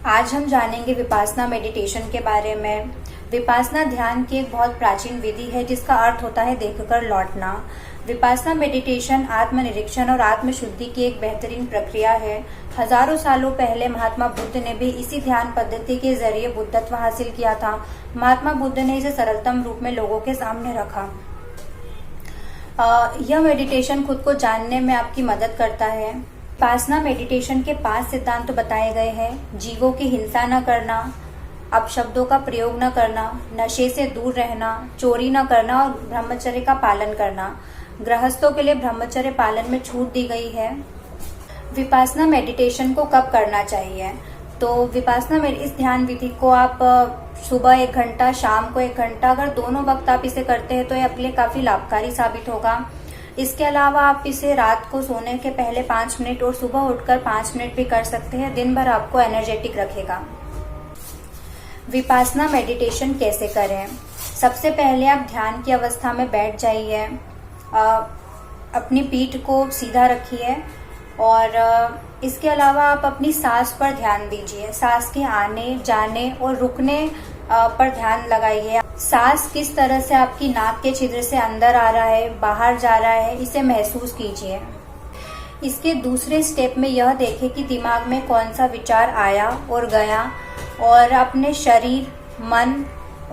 आज हम जानेंगे विपासना मेडिटेशन के बारे में। विपासना ध्यान की एक बहुत प्राचीन विधि है जिसका अर्थ होता है देखकर लौटना। विपासना मेडिटेशन आत्मनिरीक्षण और आत्मशुद्धि की एक बेहतरीन प्रक्रिया है। हजारों सालों पहले महात्मा बुद्ध ने भी इसी ध्यान पद्धति के जरिए बुद्धत्व हासिल किया था। महात्मा बुद्ध ने इसे सरलतम रूप में लोगों के सामने रखा। यह मेडिटेशन खुद को जानने में आपकी मदद करता है। विपासना मेडिटेशन के 5 सिद्धांत बताए गए हैं। जीवों की हिंसा न करना, अपशब्दों का प्रयोग न करना, नशे से दूर रहना, चोरी न करना और ब्रह्मचर्य का पालन करना। गृहस्थों के लिए ब्रह्मचर्य पालन में छूट दी गई है। विपासना मेडिटेशन को कब करना चाहिए? तो विपासना इस ध्यान विधि को आप सुबह 1 घंटा, शाम को 1 घंटा, अगर दोनों वक्त आप इसे करते हैं तो ये आपके लिए काफी लाभकारी साबित होगा। इसके अलावा आप इसे रात को सोने के पहले 5 मिनट और सुबह उठकर 5 मिनट भी कर सकते हैं। दिन भर आपको एनर्जेटिक रखेगा। विपासना मेडिटेशन कैसे करें? सबसे पहले आप ध्यान की अवस्था में बैठ जाइए। अपनी पीठ को सीधा रखिए और इसके अलावा आप अपनी सांस पर ध्यान दीजिए। सांस के आने, जाने और रुकने पर ध्यान लगाइए। सांस किस तरह से आपकी नाक के छिद्र से अंदर आ रहा है, बाहर जा रहा है, इसे महसूस कीजिए। इसके दूसरे स्टेप में यह देखें कि दिमाग में कौन सा विचार आया और गया, और अपने शरीर, मन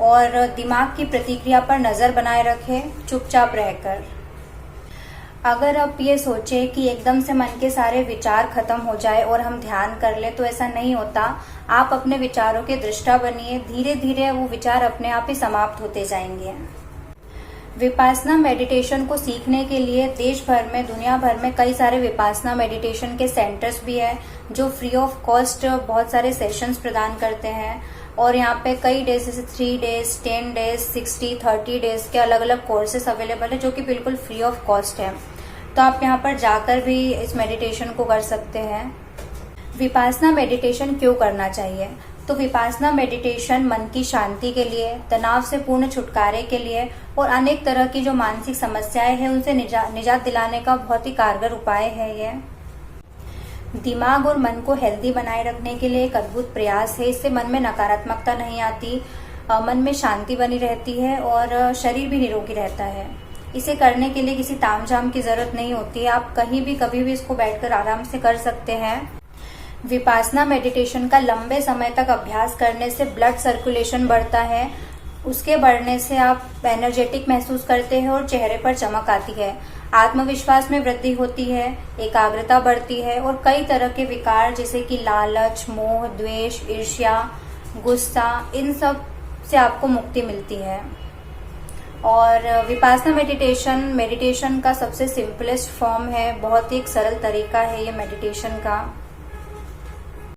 और दिमाग की प्रतिक्रिया पर नजर बनाए रखें चुपचाप रहकर। अगर आप ये सोचे कि एकदम से मन के सारे विचार खत्म हो जाए और हम ध्यान कर ले, तो ऐसा नहीं होता। आप अपने विचारों के दृष्टा बनिए। धीरे धीरे वो विचार अपने आप ही समाप्त होते जाएंगे। विपासना मेडिटेशन को सीखने के लिए देश भर में, दुनिया भर में कई सारे विपासना मेडिटेशन के सेंटर्स भी है जो फ्री ऑफ कॉस्ट बहुत सारे सेशंस प्रदान करते हैं। और यहाँ पे कई डेज, जैसे 3 डेज, 10 डेज, 60, 30 डेज के अलग अलग कोर्सेस अवेलेबल है जो कि बिल्कुल फ्री ऑफ कॉस्ट है। तो आप यहाँ पर जाकर भी इस मेडिटेशन को कर सकते हैं। विपासना मेडिटेशन क्यों करना चाहिए? तो विपासना मेडिटेशन मन की शांति के लिए, तनाव से पूर्ण छुटकारे के लिए और अनेक तरह की जो मानसिक समस्याएं हैं उनसे निजात दिलाने का बहुत ही कारगर उपाय है। ये दिमाग और मन को हेल्दी बनाए रखने के लिए एक अद्भुत प्रयास है। इससे मन में नकारात्मकता नहीं आती, मन में शांति बनी रहती है और शरीर भी निरोगी रहता है। इसे करने के लिए किसी तामझाम की जरूरत नहीं होती है। आप कहीं भी कभी भी इसको बैठकर आराम से कर सकते हैं। विपासना मेडिटेशन का लंबे समय तक अभ्यास करने से ब्लड सर्कुलेशन बढ़ता है। उसके बढ़ने से आप एनर्जेटिक महसूस करते हैं और चेहरे पर चमक आती है। आत्मविश्वास में वृद्धि होती है, एकाग्रता बढ़ती है और कई तरह के विकार जैसे कि लालच, मोह, द्वेष, ईर्ष्या, गुस्सा, इन सब से आपको मुक्ति मिलती है। और विपासना मेडिटेशन का सबसे सिंपलेस्ट फॉर्म है। बहुत ही एक सरल तरीका है ये मेडिटेशन का।